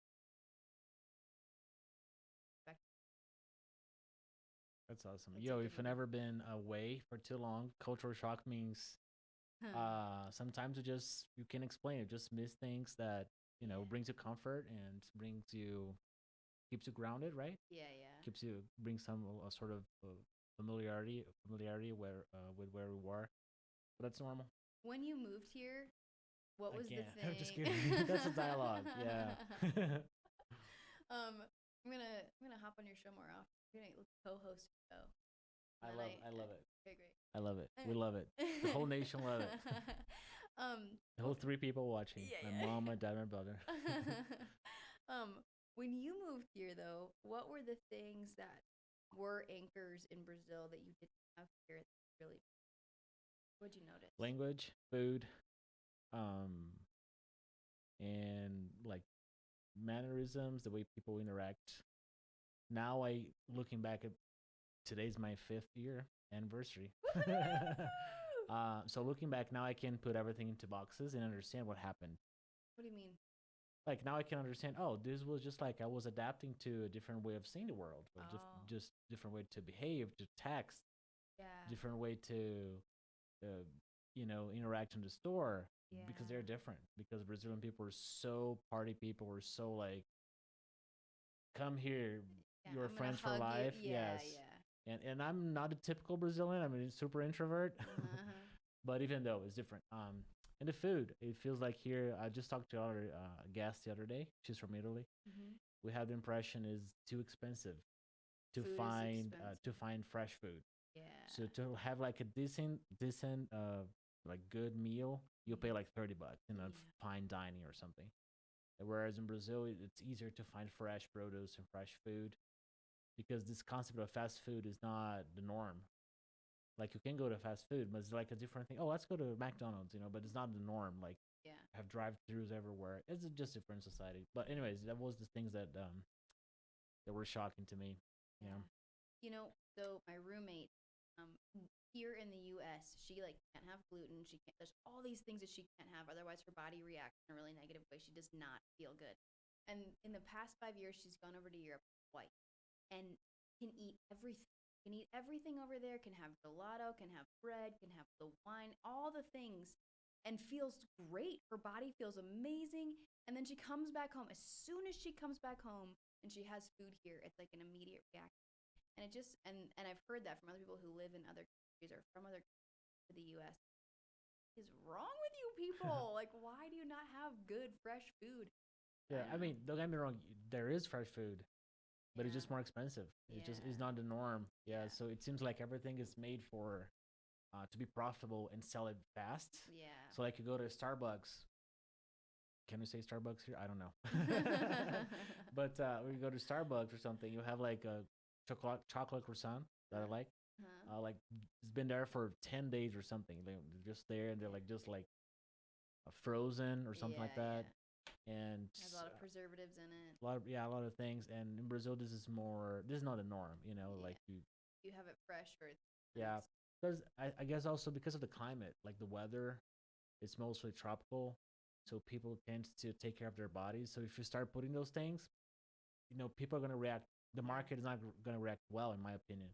That's awesome. It's a Yo, good if you've movie. never been away for too long, cultural shock means sometimes you can explain it. Just miss things that Yeah. brings you comfort and keeps you grounded, right? Yeah, yeah. Keeps you brings some sort of familiarity with where we were. But that's normal. When you moved here, what I was the can't. I'm just thing? kidding. That's a dialogue. Yeah. I'm gonna hop on your show more often. You're gonna co-host the show. I And then love I love it. okay, great. I love it. We love it. The whole nation love it. The whole What, three people watching. yeah, My mom, my dad, my brother. yeah. When you moved here, though, what were the things that were anchors in Brazil that you didn't have here? That really, what'd you notice? Language, food, um, and like mannerisms, the way people interact. Now looking back at today's my 5th year anniversary. So looking back now, I can put everything into boxes and understand what happened. What do you mean? Like now I can understand. Oh, this was just like I was adapting to a different way of seeing the world, or Oh, just different way to behave, to text, yeah, different way to, uh, interact in the store because they're yeah, different. Because Brazilian people are so party people, were so like, come here, yeah. you're I'm gonna friends for hug you. life. Yeah, Yes. yeah. And I'm not a typical Brazilian. I'm a super introvert. Uh-huh. But even though it's different. And the food, it feels like here. I just talked to our guest the other day. She's from Italy. Mm-hmm. We have the impression is too expensive Food is to expensive. find fresh food. So Yeah, to have like a decent like good meal, you'll pay like $30 in a yeah, fine dining or something. Whereas in Brazil, it's easier to find fresh produce and fresh food because this concept of fast food is not the norm. Like you can go to fast food, but it's like a different thing. Oh, let's go to McDonald's, but it's not the norm. Like yeah, have drive-throughs everywhere. It's just different society. But anyways, that was the things that were shocking to me. Yeah. yeah. So my roommate, here in the U.S., she like can't have gluten. She can't. There's all these things that she can't have. Otherwise, her body reacts in a really negative way. She does not feel good. And in the past 5 years, she's gone over to Europe twice and can eat everything. Can eat everything over there. Can have gelato. Can have bread. Can have the wine. All the things, and feels great. Her body feels amazing. And then she comes back home. As soon as she comes back home and she has food here, it's like an immediate reaction. And it just and I've heard that from other people who live in other countries or from other countries to the U.S. What is wrong with you people? Like, why do you not have good fresh food? Yeah. I don't I know. mean, don't get me wrong. There is fresh food. but it's Yeah. just more expensive. It just is Yeah. not the norm. Yeah, Yeah. so it seems like everything is made for to be profitable and sell it fast. Yeah. So like you go to Starbucks. Can we say Starbucks here? I don't know. But when you go to Starbucks or something, you have like a chocolate croissant that I like. Huh? Like it's been there for 10 days or something. They're just there and they're like just like frozen or something Yeah, like that. yeah. And Has a lot of preservatives in it. a lot of things. And in Brazil, this is not the norm. Yeah. Like you, You have it fresh or it's yeah. nice. Because I guess also because of the climate, like the weather, it's mostly tropical, so people tend to take care of their bodies. So if you start putting those things, people are gonna react. The Yeah. market is not gonna react well, in my opinion,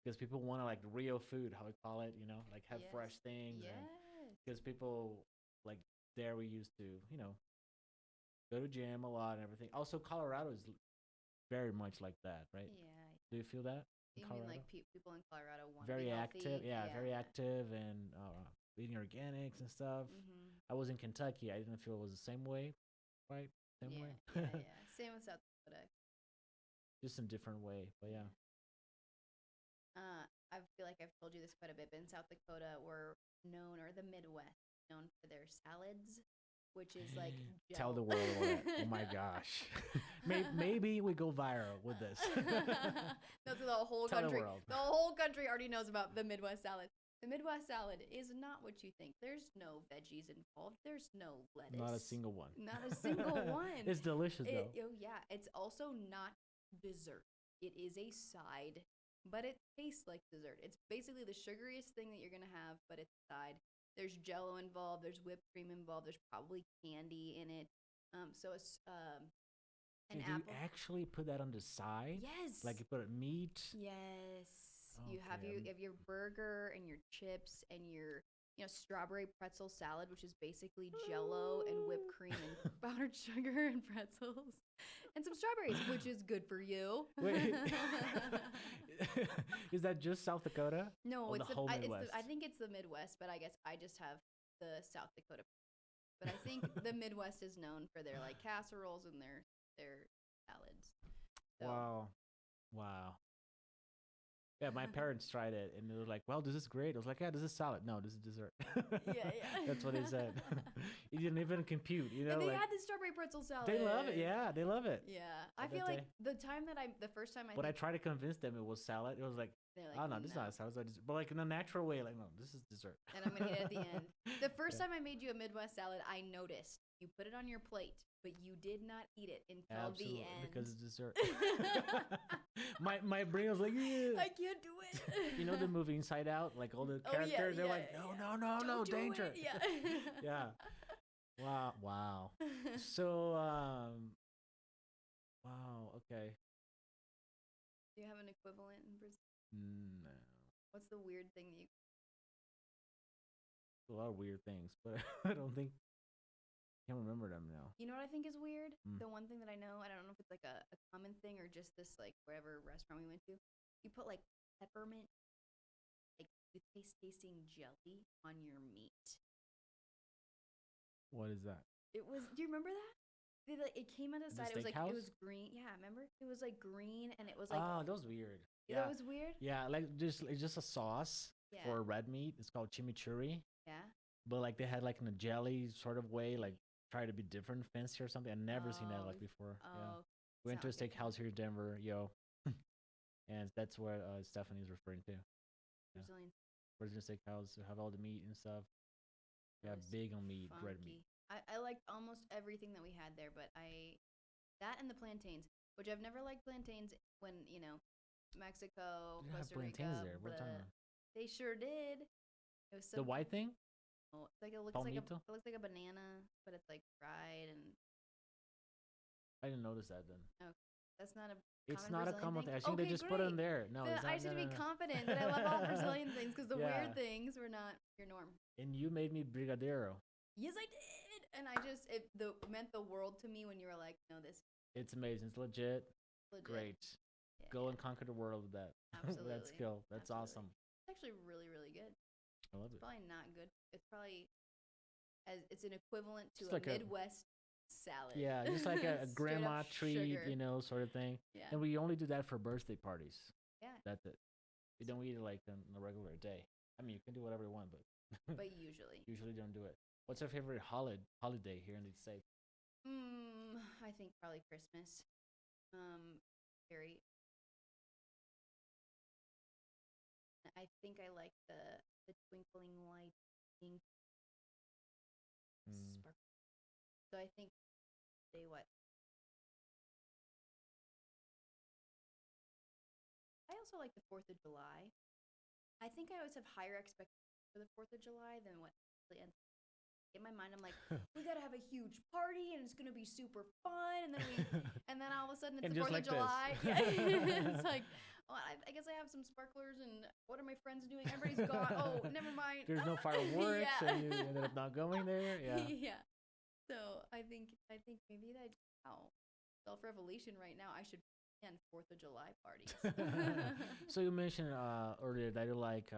because people want to like real food, how we call it, like have Yes. fresh things, and Yes. because people like there we used to, go to gym a lot and everything. Also, Colorado is very much like that, right? Yeah. Do you feel that in You mean Colorado? like people in Colorado want to be Very healthy? active, yeah, Yeah. very Yeah. active and eating organics and stuff. Mhm. I was in Kentucky. I didn't feel it was the same way, right? Same Yeah. way. Yeah. Yeah. Same with South Dakota. Just in different way, but yeah. Yeah. I feel like I've told you this quite a bit, but in South Dakota, we're known, or the Midwest, known for their salads, which is like Tell gel. the world about it. Oh my gosh. Maybe we go viral with this. That's the whole Tell the country. world. The whole country already knows about the Midwest salad. The Midwest salad is not what you think. There's no veggies involved. There's no lettuce. Not a single one. Not a single one. It's delicious though. Oh yeah, it's also not dessert. It is a side, but it tastes like dessert. It's basically the sugariest thing that you're gonna have, but it's a side. There's Jello involved. There's whipped cream involved. There's probably candy in it. So it's an Do you apple. actually put that on the side? Yes. Like you put meat? Yes. You have Okay, your burger and your chips and your strawberry pretzel salad, which is basically Jello and whipped cream and powdered sugar and pretzels and some strawberries, which is good for you. Wait. Is that just South Dakota? No, Or it's the whole Midwest? I think it's the Midwest, but I guess I just have the South Dakota. But I think the Midwest is known for their like casseroles and their salads. So, Wow. Wow. Yeah, my parents tried it and they were like, "Well, this is great." I was like, "Yeah, this is salad." No, this is dessert. Yeah, yeah. That's what they said. It didn't even compute, And they like, had the strawberry pretzel salad. they love it. Yeah, they love it. Yeah, I I feel bet like the first time But I tried to convince them it was salad. It was like, they're "Oh like, no, this is not salad." But like in a natural way, like, no, this is dessert. and I'm gonna eat it at the end. The first Yeah. time I made you a Midwest salad, I noticed you put it on your plate, but you did not eat it until Absolutely, the end. because it's dessert. my brain was like, "Yeah." I can't do it. You know the movie Inside Out, like all the characters, they're like, "No, no, no, no, Don't do danger!" it. Yeah. Yeah. Wow, wow. So, wow. Okay. Do you have an equivalent in Brazil? No, What's the weird thing that you? a lot of weird things, but I don't think can't remember them now. You know what I think is weird? Mm. The one thing that I know, I don't know if it's like a common thing or just this like wherever restaurant we went to, you put like peppermint, like toothpaste tasting jelly on your meat. What is that? It was. Do you remember that? It came out of the The side. It was like steakhouse? it was green. Yeah, remember? It was like green, and it was like. Oh, that was weird. That was weird. Yeah, like it's just a sauce Yeah. for red meat. It's called chimichurri. Yeah. But like they had like in a jelly sort of way, like try to be different, fancy or something. I've never seen that like before. Yeah. We went to a steakhouse here in Denver, and that's what Stephanie's referring to. Yeah. Brazilian Steakhouse, they have all the meat and stuff. Yeah, was big on meat, red meat. funky. I liked almost everything that we had there, but that and the plantains, which I've never liked plantains when Mexico, They didn't have Costa Rica. plantains there. What bleh. time? They sure did. It was so The white thing? It's like it looks Palmito? it looks like a banana, but it's like fried and I didn't notice that then. that's not a. It's common not a Brazilian common thing? thing. I think Okay, they just put it in great. there. No, it's not. I should no, be no, no. confident that I love all Brazilian things because the Yeah. weird things were not your norm. And you made me brigadeiro. Yes, I did, and it meant the world to me when you were like, "No, this It's amazing. It's legit. is legit." Great. Yeah, Go and conquer the world with that. Absolutely. That skill. That's Absolutely. awesome. It's actually really, really good. I love It's it. probably not good. It's probably it's an equivalent to It's a like a- Midwest salad. Yeah, just like a Straight grandma up treat, sugar. sort of thing. Yeah. And we only do that for birthday parties. Yeah. That's it. We don't eat it like on a regular day. I mean, you can do whatever you want, but But usually. usually don't do it. What's your favorite holiday here in the States? I think probably Christmas. Very. I think I like the twinkling light pink Mm. sparkle. So I think say what. I also like the 4th of July. I think I always have higher expectations for the 4th of July than what actually ends. In my mind, I'm like, we gotta have a huge party and it's gonna be super fun, and then all of a sudden it's And the just 4th of like this. July. Yeah. It's like, well, I guess I have some sparklers and what are my friends doing? Everybody's gone. Oh, never mind. There's no fireworks, Yeah. and you ended up not going there. Yeah. Yeah. So I think maybe that self revelation right now. I should plan 4th of July parties. So you mentioned earlier that you like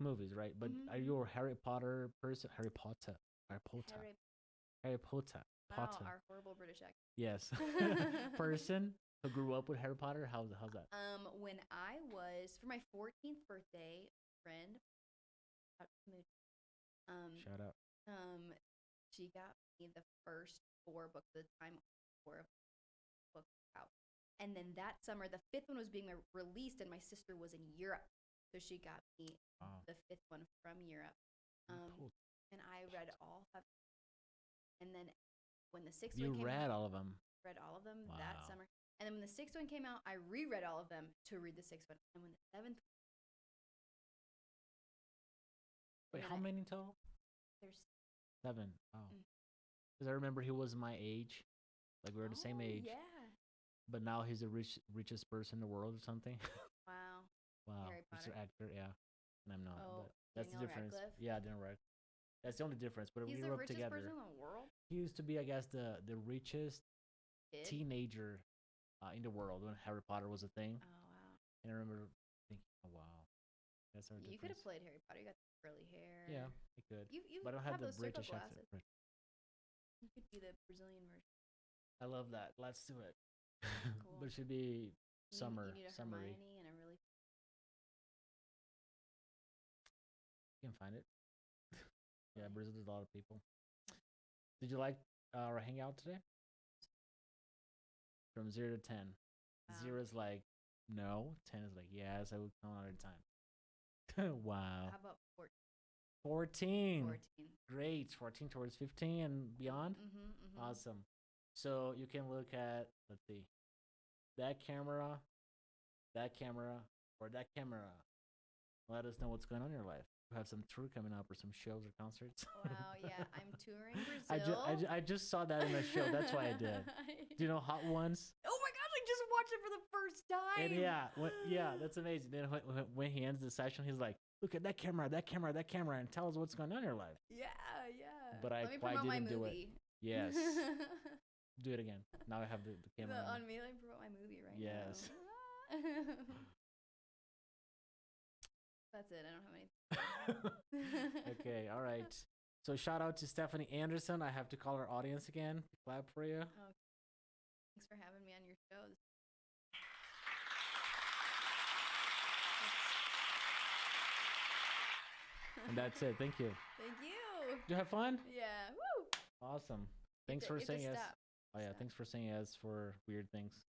movies, right? But are you a Harry Potter person? Harry Potter. Harry Potter. Wow, our horrible British accent. Yes. Person who grew up with Harry Potter. How's that? When I was for my 14th birthday, friend, Shout out. she got me the first 4 books at the time, 4 books out, and then that summer, the 5th one was being released, and my sister was in Europe, so she got me the 5th one from Europe, and I read all of, and then when the 6th one came read out, all of them. Read all of them Wow. that summer, and then when the 6th one came out, I reread all of them to read the 6th one, and when the 7th. Wait, how many total? There's 7. Oh. Because I remember he was my age. Like, we were the same age. Yeah. But now he's the richest person in the world or something. Wow. Wow. Harry Potter. Mr. Actor, yeah. And I'm not. Oh, but that's the Daniel difference. Radcliffe? Yeah, Daniel Radcliffe. That's the only difference. But He's we the grew up richest together. person in the world? He used to be, I guess, the richest Kid? teenager in the world when Harry Potter was a thing. Oh, wow. And I remember thinking, oh, wow. That's our difference. You could have played Harry Potter. You got curly hair. Yeah, I could. You but I don't have the those British circle accent. glasses. You could be the Brazilian version. I love that. Let's do it. Cool. But it should be summer. You need a summery. Hermione and a really. You can find it. Yeah, Brazil, there's a lot of people. Did you like our hangout today? From 0 to 10. Wow. 0 is like no. 10 is like yes. I would come another time. Wow. How about 14? 14. 14. Great. 14 towards 15 and beyond. Awesome. So you can look at, let's see, that camera, or that camera. Let us know what's going on in your life. You have some tour coming up or some shows or concerts. Wow, yeah. I'm touring Brazil. I just saw that in a show. That's why I did. Do you know Hot Ones? Oh my gosh, I just watched it for the first time. And yeah, that's amazing. Then when he ends the session, he's like, look at that camera, and tell us what's going on in your life. Yeah. But Let me promote my didn't do it. movie. Yes. Do it again. Now I have the camera. On me, let me promote my movie right now. Yes. That's it. I don't have any. Okay, all right. So shout out to Stephany Anderson. I have to call our audience again. Clap for you. Oh, thanks for having me on your show. And that's it. Thank you. Thank you. Did you have fun? Yeah. Woo. Awesome. Thanks for saying yes. Oh yeah, Stop. thanks for saying yes for weird things.